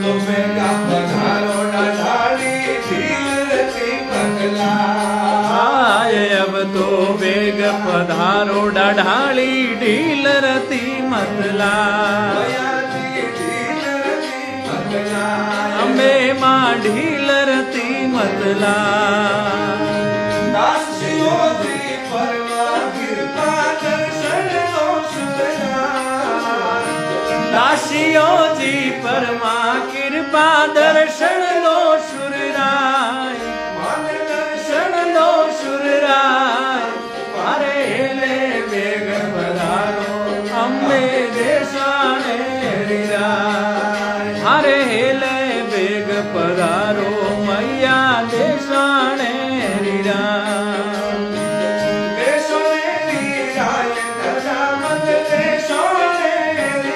તો મેગા પધારો ડાઢાળી ઢીલરતી મતલા अब तो वेग पधारो डाढ़ाली ढीलरती मतला अम्बे माँ ढीलरती मतला દાસીઓથી પરવા કૃપા દર્શન નો સુરનાર दासियों जी परमा कृपा दर्शन लो